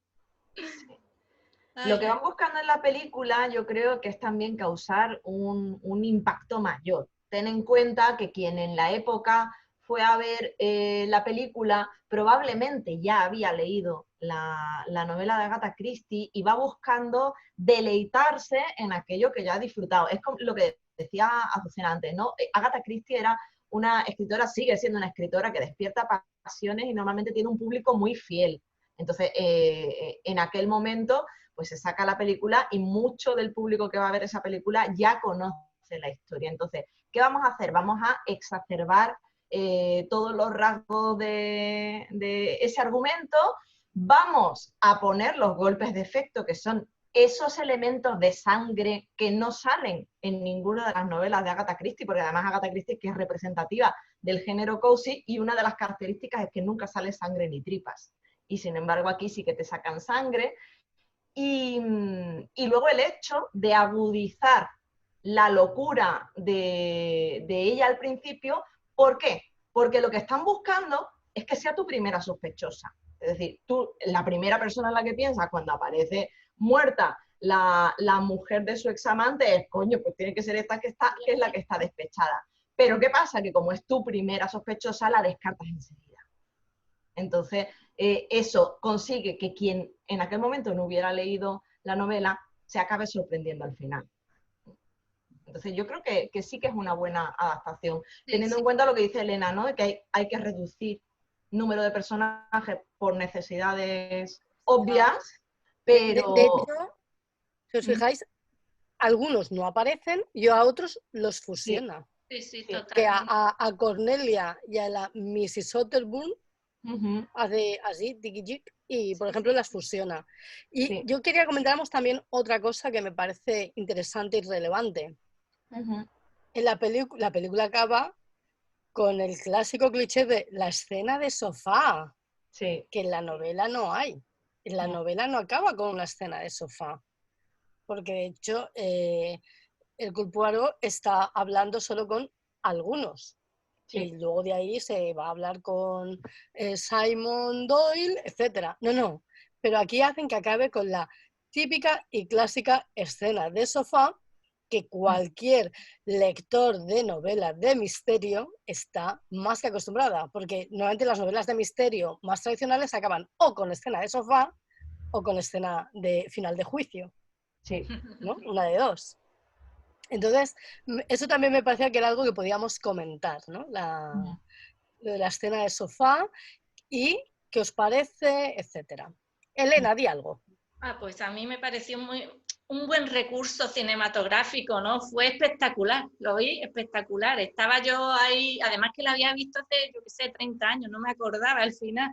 Lo que van buscando en la película yo creo que es también causar un impacto mayor. Ten en cuenta que quien en la época fue a ver la película probablemente ya había leído la novela de Agatha Christie y va buscando deleitarse en aquello que ya ha disfrutado. Es como lo que decía Azucena antes, ¿no? Agatha Christie era una escritora, sigue siendo una escritora que despierta pasiones y normalmente tiene un público muy fiel. Entonces, en aquel momento, pues se saca la película y mucho del público que va a ver esa película ya conoce la historia. Entonces, ¿qué vamos a hacer? Vamos a exacerbar todos los rasgos de ese argumento, vamos a poner los golpes de efecto, que son esos elementos de sangre que no salen en ninguna de las novelas de Agatha Christie, porque además Agatha Christie que es representativa del género cozy y una de las características es que nunca sale sangre ni tripas. Y sin embargo aquí sí que te sacan sangre. Y luego el hecho de agudizar la locura de ella al principio. ¿Por qué? Porque lo que están buscando es que sea tu primera sospechosa. Es decir, tú, la primera persona en la que piensas cuando aparece muerta la mujer de su examante es, coño, pues tiene que ser esta que es la que está despechada. Pero ¿qué pasa? Que como es tu primera sospechosa, la descartas enseguida. Entonces, eso consigue que quien en aquel momento no hubiera leído la novela se acabe sorprendiendo al final. Entonces yo creo que sí que es una buena adaptación, teniendo en cuenta lo que dice Elena, ¿no? De que hay que reducir número de personajes por necesidades obvias, pero...
De hecho, si os fijáis, algunos no aparecen y a otros los fusiona.
Sí, totalmente.
Que a Cornelia y a la Mrs. Otterburn hace así, tiki-jik, y por ejemplo las fusiona. Y yo quería comentáramos también otra cosa que me parece interesante y relevante. En la película acaba con el clásico cliché de la escena de sofá, que en la novela no hay. En la novela no acaba con una escena de sofá, porque de hecho el Poirot está hablando solo con algunos. Y luego de ahí se va a hablar con Simon Doyle, etc. No, pero aquí hacen que acabe con la típica y clásica escena de sofá que cualquier lector de novelas de misterio está más que acostumbrada, porque normalmente las novelas de misterio más tradicionales acaban o con escena de sofá o con escena de final de juicio, ¿no? Una de dos. Entonces, eso también me parecía que era algo que podíamos comentar, ¿no? Lo de la escena de sofá y qué os parece, etcétera. Elena, di algo.
Pues a mí me pareció un buen recurso cinematográfico, ¿no? Fue espectacular, lo vi espectacular. Estaba yo ahí, además que la había visto hace, yo qué sé, 30 años, no me acordaba al final.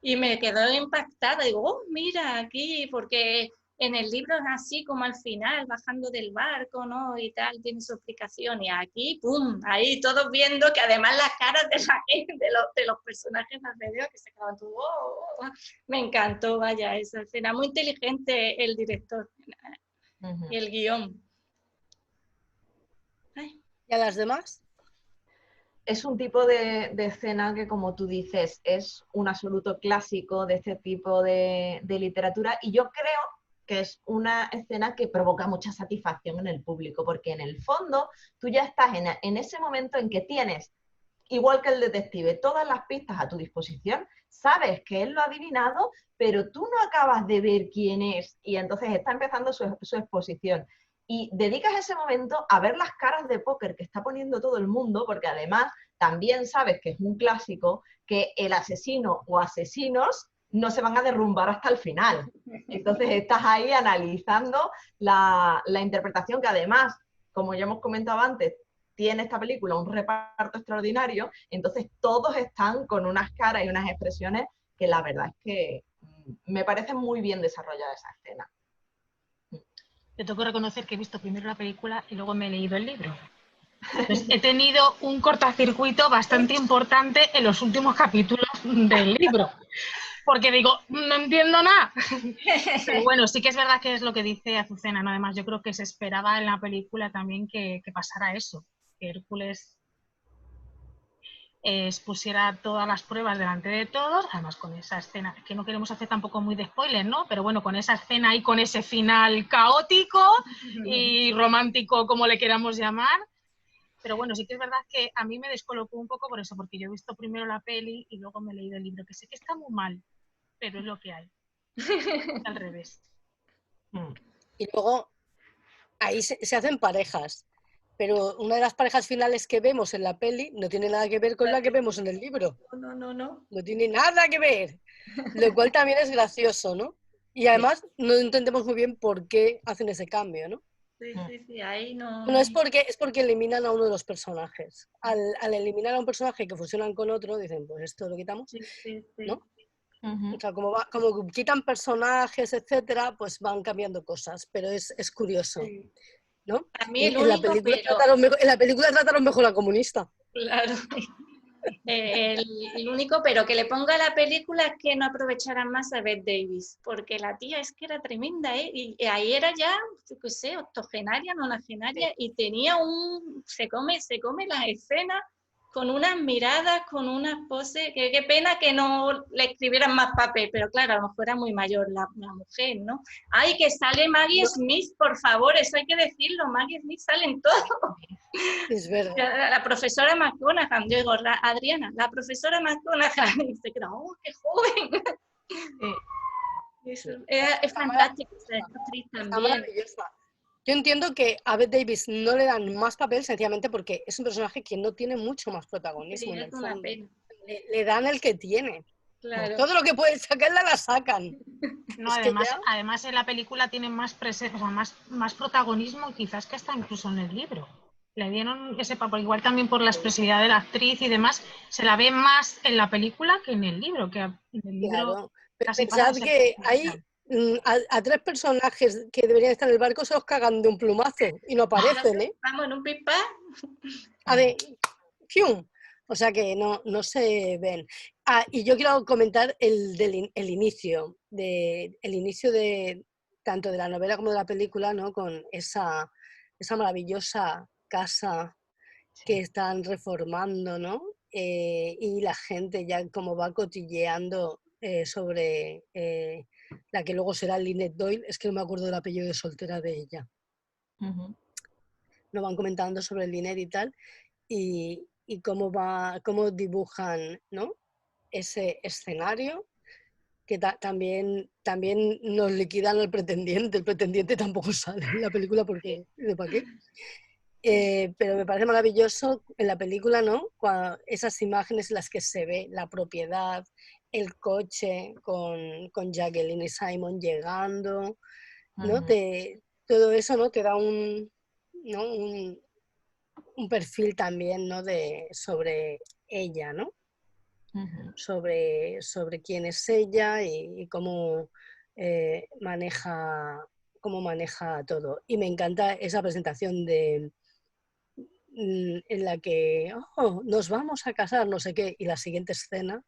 Y me quedó impactada, digo, oh, mira, aquí, porque en el libro es así como al final, bajando del barco, ¿no? Y tal, tiene su explicación. Y aquí, ¡pum! Ahí todos viendo que además las caras de la gente, de los personajes alrededor, que se quedaban todos, oh. Me encantó, vaya, esa escena. Muy inteligente el director y el guión.
Ay. ¿Y a las demás?
Es un tipo de escena que, como tú dices, es un absoluto clásico de este tipo de literatura, y yo creo que es una escena que provoca mucha satisfacción en el público, porque en el fondo tú ya estás en ese momento en que tienes, igual que el detective, todas las pistas a tu disposición, sabes que él lo ha adivinado, pero tú no acabas de ver quién es, y entonces está empezando su exposición. Y dedicas ese momento a ver las caras de póker que está poniendo todo el mundo, porque además también sabes que es un clásico, que el asesino o asesinos no se van a derrumbar hasta el final. Entonces estás ahí analizando la interpretación, que además, como ya hemos comentado antes, tiene esta película un reparto extraordinario, entonces todos están con unas caras y unas expresiones que la verdad es que me parece muy bien desarrollada esa escena.
Te tengo que reconocer que he visto primero la película y luego me he leído el libro. Entonces, he tenido un cortocircuito bastante importante en los últimos capítulos del libro. porque digo, no entiendo nada. Pero bueno, sí que es verdad que es lo que dice Azucena, ¿no? Además, yo creo que se esperaba en la película también que pasara eso, que Hércules expusiera todas las pruebas delante de todos, además con esa escena, que no queremos hacer tampoco muy de spoiler, ¿no? Pero bueno, con esa escena y con ese final caótico y romántico, como le queramos llamar. Pero bueno, sí que es verdad que a mí me descolocó un poco por eso, porque yo he visto primero la peli y luego me he leído el libro, que sé que está muy mal, pero es lo que hay. Al revés.
Y luego ahí se hacen parejas, pero una de las parejas finales que vemos en la peli no tiene nada que ver con la que vemos en el libro.
No.
No tiene nada que ver, lo cual también es gracioso, ¿no? Y además no entendemos muy bien por qué hacen ese cambio, ¿no?
Sí, ahí no...
Bueno, es porque eliminan a uno de los personajes. Al eliminar a un personaje que fusionan con otro, dicen, pues esto lo quitamos, ¿no? O sea, como quitan personajes, etcétera, pues van cambiando cosas, pero es curioso, ¿no?
A mí el
En la
único,
película
pero...
en la película trataron mejor a la comunista.
Claro. El único pero que le ponga a la película es que no aprovecharan más a Bette Davis, porque la tía es que era tremenda, ¿eh? Y ahí era ya, yo qué sé, octogenaria, nonagenaria, y tenía se come las escenas con unas miradas, con unas poses, que qué pena que no le escribieran más papel, pero claro, a lo mejor era muy mayor la mujer, ¿no? Ay, que sale Maggie Smith, por favor, eso hay que decirlo, Maggie Smith sale en todo.
Es verdad.
La profesora McConaughey, yo digo, Adriana, la profesora McConaughey, y se queda, ¡oh, qué joven! Es fantástico, esa actriz
Está
también.
maravillosa. Yo entiendo que a Bette Davis no le dan más papel sencillamente porque es un personaje que no tiene mucho más protagonismo
Sí,
en
es
el
una
fondo.
pena.
Le dan el que tiene.
Claro.
Todo lo que pueden sacarla la sacan.
No,
Es que
además en la película tienen más presencia, o sea, más protagonismo, quizás que hasta incluso en el libro. Le dieron ese papel, igual también por la expresividad de la actriz y demás, se la ve más en la película que en el libro, que en el libro
claro. Pero
casi
pensad
pasa
que hay a 3 personajes que deberían estar en el barco se los cagan de un plumazo y no aparecen, ¿eh?
Vamos, en un pipa.
A ver, ¡fium! O sea que no se ven. Y yo quiero comentar el inicio de tanto de la novela como de la película, ¿no? Con esa maravillosa casa que están reformando, ¿no? Y la gente ya como va cotilleando sobre la que luego será Lynette Doyle, es que no me acuerdo del apellido de soltera de ella. Nos van comentando sobre Lynette y tal, y cómo dibujan, ¿no? Ese escenario, que también nos liquidan al pretendiente. El pretendiente tampoco sale en la película porque ¿de para qué? Pero me parece maravilloso en la película, ¿no? Esas imágenes en las que se ve la propiedad, el coche con Jacqueline y Simon llegando, ¿no? Todo eso, ¿no? Te da un perfil también, ¿no? Sobre ella, ¿no? Sobre quién es ella y cómo maneja todo. Y me encanta esa presentación en la que nos vamos a casar, no sé qué, y la siguiente escena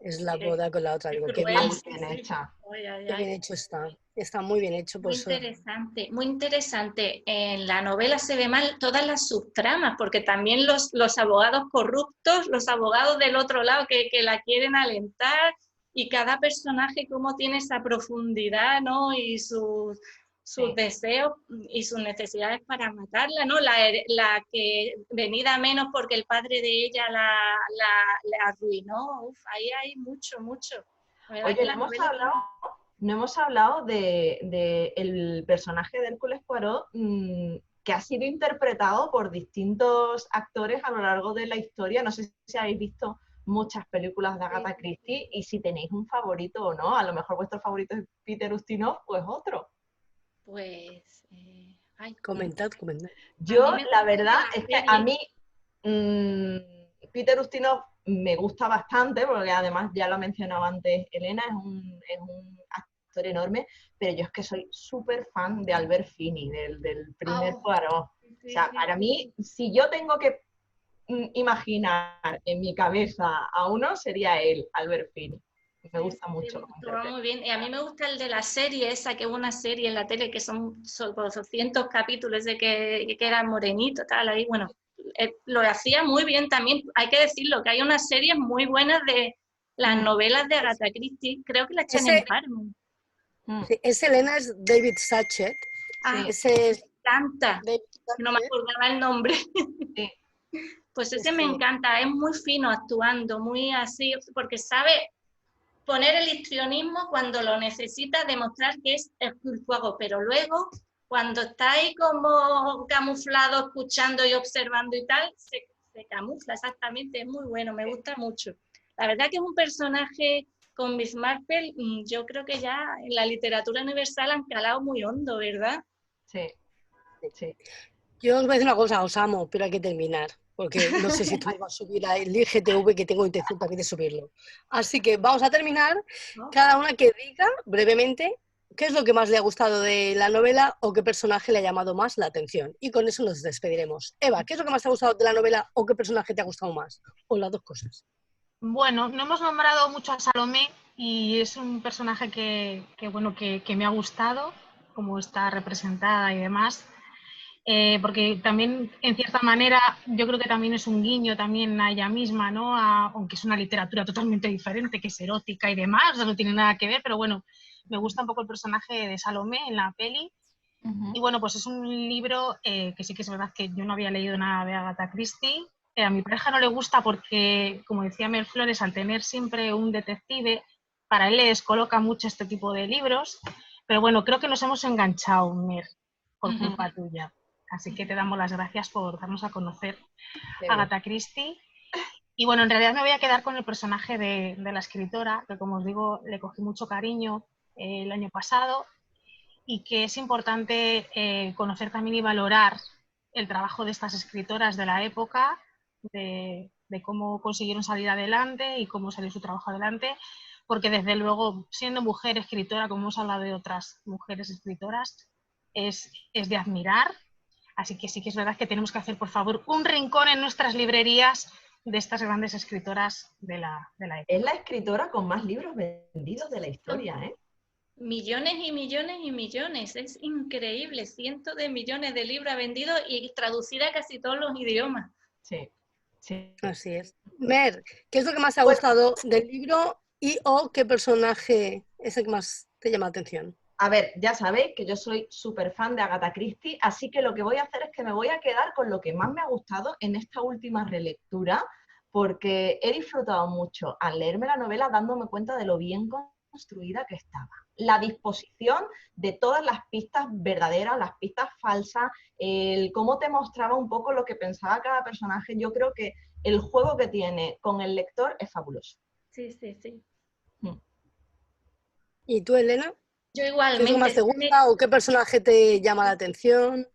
es la boda con la otra. Digo, qué bien
hecha.
Qué bien hecho está. Está muy bien hecho.
Muy interesante, muy interesante. En la novela se ve mal todas las subtramas, porque también los abogados corruptos, los abogados del otro lado que la quieren alentar, y cada personaje cómo tiene esa profundidad, ¿no? Y sus deseos y sus necesidades para matarla, ¿no? La que venida menos porque el padre de ella la arruinó. Uf, ahí hay mucho.
Oye, no hemos hablado de el personaje de Hércules Poirot, que ha sido interpretado por distintos actores a lo largo de la historia. No sé si habéis visto muchas películas de Agatha Christie y si tenéis un favorito o no. A lo mejor vuestro favorito es Peter Ustinov o es otro.
Pues...
Comentad.
Yo, la verdad, es que a mí Peter Ustinov me gusta bastante, porque además ya lo ha mencionado antes Elena, es un actor enorme, pero yo es que soy súper fan de Albert Finney, del primer Poirot. O sea, para mí, si yo tengo que imaginar en mi cabeza a uno, sería él, Albert Finney. Me gusta mucho.
Estuvo muy bien. Y a mí me gusta el de la serie esa, que hubo una serie en la tele que son sobre 200 capítulos de que era morenito, tal, ahí, bueno, lo hacía muy bien también. Hay que decirlo, que hay unas series muy buenas de las novelas de Agatha Christie, creo que la echan en Paramount.
Sí, ese Elena es David Sachet.
Ah,
Ese es
me encanta.
David
No me
Sachet.
acordaba el nombre.
Sí.
Pues ese
Sí.
me encanta, es muy fino actuando, muy así, porque sabe poner el histrionismo cuando lo necesita, demostrar que es escultuago, pero luego, cuando está ahí como camuflado, escuchando y observando y tal, se camufla exactamente, es muy bueno, me gusta mucho. La verdad que es un personaje con Miss Marple, yo creo que ya en la literatura universal han calado muy hondo, ¿verdad?
Sí, sí.
Yo os voy a decir una cosa, os amo, pero hay que terminar, porque no sé si tú vas a subir el IGTV, que tengo intención también de subirlo. Así que vamos a terminar,
¿No?
cada una que diga brevemente qué es lo que más le ha gustado de la novela o qué personaje le ha llamado más la atención. Y con eso nos despediremos. Eva, ¿qué es lo que más te ha gustado de la novela o qué personaje te ha gustado más? O las dos cosas.
Bueno, no hemos nombrado mucho a Salomé y es un personaje que me ha gustado, cómo está representada y demás. Porque también, en cierta manera, yo creo que también es un guiño también a ella misma, ¿no? Aunque es una literatura totalmente diferente, que es erótica y demás, o sea, no tiene nada que ver, pero bueno, me gusta un poco el personaje de Salomé en la peli. Y bueno, pues es un libro que sí que es verdad que yo no había leído nada de Agatha Christie. A mi pareja no le gusta porque, como decía Mel Flores, al tener siempre un detective, para él le descoloca mucho este tipo de libros. Pero bueno, creo que nos hemos enganchado, Mer, por culpa tuya. Así que te damos las gracias por darnos a conocer a Agatha Christie. Y bueno, en realidad me voy a quedar con el personaje de la escritora, que como os digo, le cogí mucho cariño el año pasado y que es importante conocer también y valorar el trabajo de estas escritoras de la época, de cómo consiguieron salir adelante y cómo salió su trabajo adelante, porque desde luego, siendo mujer escritora, como hemos hablado de otras mujeres escritoras, es de admirar. Así que sí que es verdad que tenemos que hacer, por favor, un rincón en nuestras librerías de estas grandes escritoras de la época.
Es la escritora con más libros vendidos de la historia, ¿eh?
Millones y millones y millones, es increíble, cientos de millones de libros vendidos y traducida a casi todos los idiomas.
Sí, sí.
Así es. Mer, ¿qué es lo que más te ha
Bueno.
gustado del libro y o qué personaje es el que más te llama la atención?
A ver, ya sabéis que yo soy súper fan de Agatha Christie, así que lo que voy a hacer es que me voy a quedar con lo que más me ha gustado en esta última relectura, porque he disfrutado mucho al leerme la novela dándome cuenta de lo bien construida que estaba. La disposición de todas las pistas verdaderas, las pistas falsas, el cómo te mostraba un poco lo que pensaba cada personaje. Yo creo que el juego que tiene con el lector es fabuloso.
Sí, sí, sí.
¿Y tú, Elena?
Yo
¿Qué es lo que
igualmente,
más te gusta o qué personaje te llama la atención?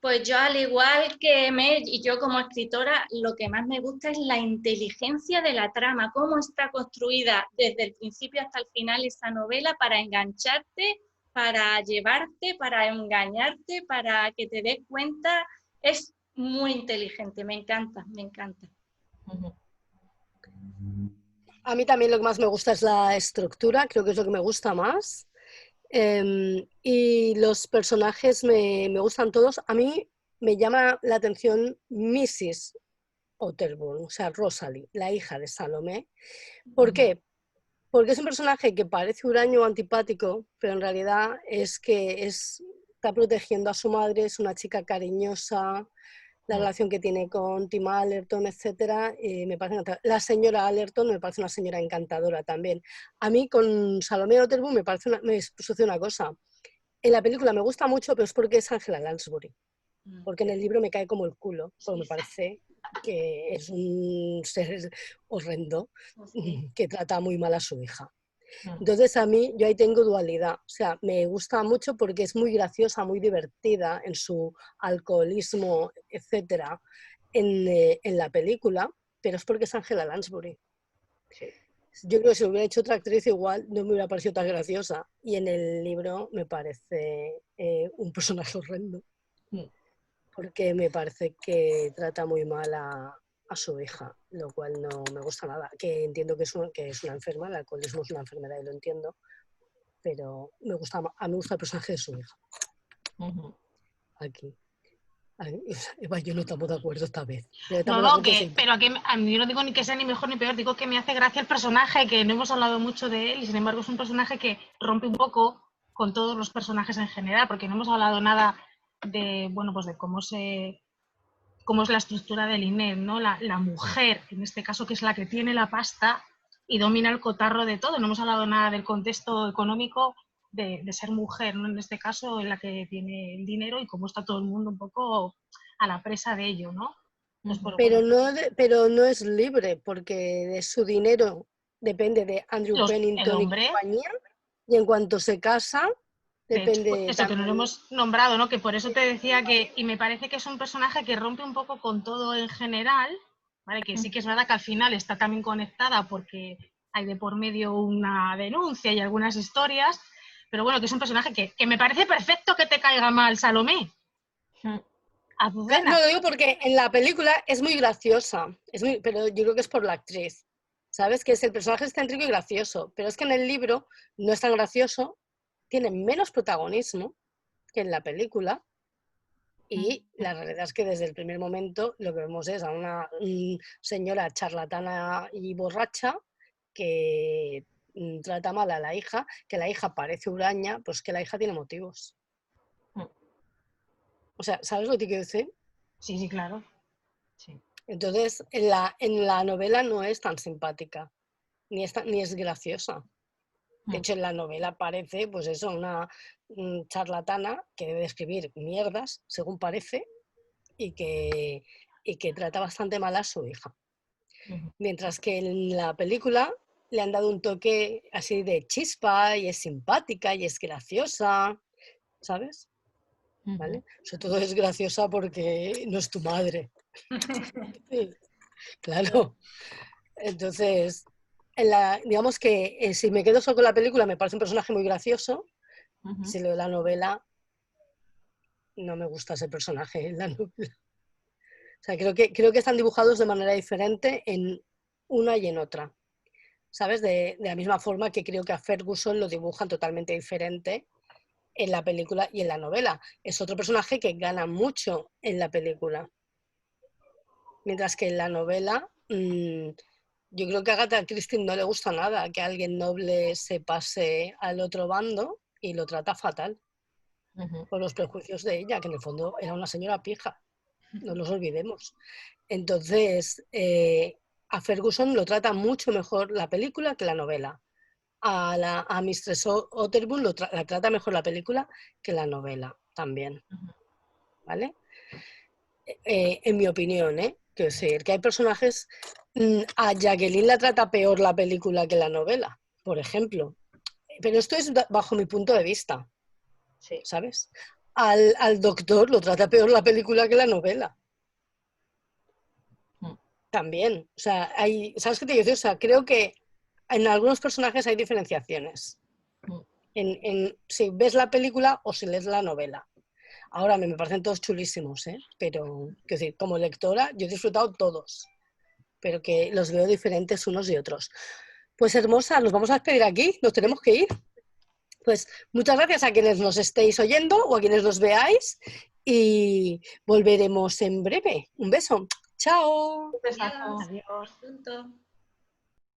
pues yo al igual que Mel y yo como escritora, lo que más me gusta es la inteligencia de la trama, cómo está construida desde el principio hasta el final esa novela para engancharte, para llevarte, para engañarte, para que te des cuenta. Es muy inteligente, me encanta, me encanta.
A mí también lo que más me gusta es la estructura, creo que es lo que me gusta más. Y los personajes me gustan todos. A mí me llama la atención Mrs. Otterburn, o sea, Rosalie, la hija de Salomé. ¿Por qué? Porque es un personaje que parece huraño o antipático, pero en realidad es que está protegiendo a su madre, es una chica cariñosa, la relación que tiene con Tim Allerton, etcétera, me parece la señora Allerton me parece una señora encantadora también. A mí con Salomé Otterburn me sucede una cosa. En la película me gusta mucho, pero es porque es Angela Lansbury. Porque en el libro me cae como el culo, porque me parece que es un ser horrendo que trata muy mal a su hija. Entonces a mí, yo ahí tengo dualidad, o sea, me gusta mucho porque es muy graciosa, muy divertida en su alcoholismo, etcétera, en la película, pero es porque es Angela Lansbury.
Sí.
Yo creo que si hubiera hecho otra actriz igual no me hubiera parecido tan graciosa, y en el libro me parece un personaje horrendo, porque me parece que trata muy mal a su hija, lo cual no me gusta nada. Que entiendo que es una enferma, el alcoholismo es una enfermedad y lo entiendo, pero a mí me gusta el personaje de su hija. Aquí. Eva, yo no estamos de acuerdo esta vez.
No, pero a mí no digo ni que sea ni mejor ni peor, digo que me hace gracia el personaje, que no hemos hablado mucho de él y sin embargo es un personaje que rompe un poco con todos los personajes en general, porque no hemos hablado nada de, bueno, pues de cómo es la estructura del INED, ¿no? La mujer, en este caso, que es la que tiene la pasta y domina el cotarro de todo. No hemos hablado nada del contexto económico de ser mujer, ¿no? En este caso, en la que tiene el dinero y cómo está todo el mundo un poco a la presa de ello, ¿no?
Pero no es libre, porque de su dinero depende de Andrew Pennington y compañía, y en cuanto se casa, depende
de hecho, eso que no lo hemos nombrado, ¿no? Que por eso te decía que, y me parece que es un personaje que rompe un poco con todo en general, ¿vale? Que sí que es verdad que al final está también conectada porque hay de por medio una denuncia y algunas historias, pero bueno, que es un personaje que me parece perfecto que te caiga mal, Salomé.
Azucena. No, lo digo porque en la película es muy graciosa, pero yo creo que es por la actriz, ¿sabes? Que el personaje es excéntrico y gracioso, pero es que en el libro no es tan gracioso, tiene menos protagonismo que en la película y la realidad es que desde el primer momento lo que vemos es a una señora charlatana y borracha que trata mal a la hija, que la hija parece huraña, pues que la hija tiene motivos. O sea, ¿sabes lo que quiero decir?
Sí, sí, claro.
Sí. Entonces, en la novela no es tan simpática, ni es graciosa. De hecho, en la novela parece, pues eso, una charlatana que debe escribir mierdas, según parece, y que trata bastante mal a su hija. Mientras que en la película le han dado un toque así de chispa, y es simpática, y es graciosa, ¿sabes? ¿Vale? Sobre todo es graciosa porque no es tu madre. Sí, claro. Entonces, digamos que si me quedo solo con la película me parece un personaje muy gracioso. Si leo la novela, no me gusta ese personaje en la novela. O sea, creo que están dibujados de manera diferente en una y en otra. ¿Sabes? De la misma forma que creo que a Ferguson lo dibujan totalmente diferente en la película y en la novela. Es otro personaje que gana mucho en la película. Mientras que en la novela, yo creo que a Agatha Christie no le gusta nada que alguien noble se pase al otro bando y lo trata fatal. Por los prejuicios de ella, que en el fondo era una señora pija. No nos olvidemos. Entonces, a Ferguson lo trata mucho mejor la película que la novela. A Mistress Otterburn la trata mejor la película que la novela también. ¿Vale? En mi opinión, quiero decir que hay personajes. A Jacqueline la trata peor la película que la novela, por ejemplo. Pero esto es bajo mi punto de vista. Sí. ¿Sabes? Al doctor lo trata peor la película que la novela. También. O sea, ¿sabes qué te digo? O sea, creo que en algunos personajes hay diferenciaciones. Si ves la película o si lees la novela. Ahora me parecen todos chulísimos, pero quiero decir, como lectora yo he disfrutado todos, pero que los veo diferentes unos y otros. Pues hermosa, nos vamos a despedir aquí, nos tenemos que ir. Pues muchas gracias a quienes nos estéis oyendo o a quienes nos veáis y volveremos en breve. Un beso. Chao.
Un besazo.
Adiós. Adiós.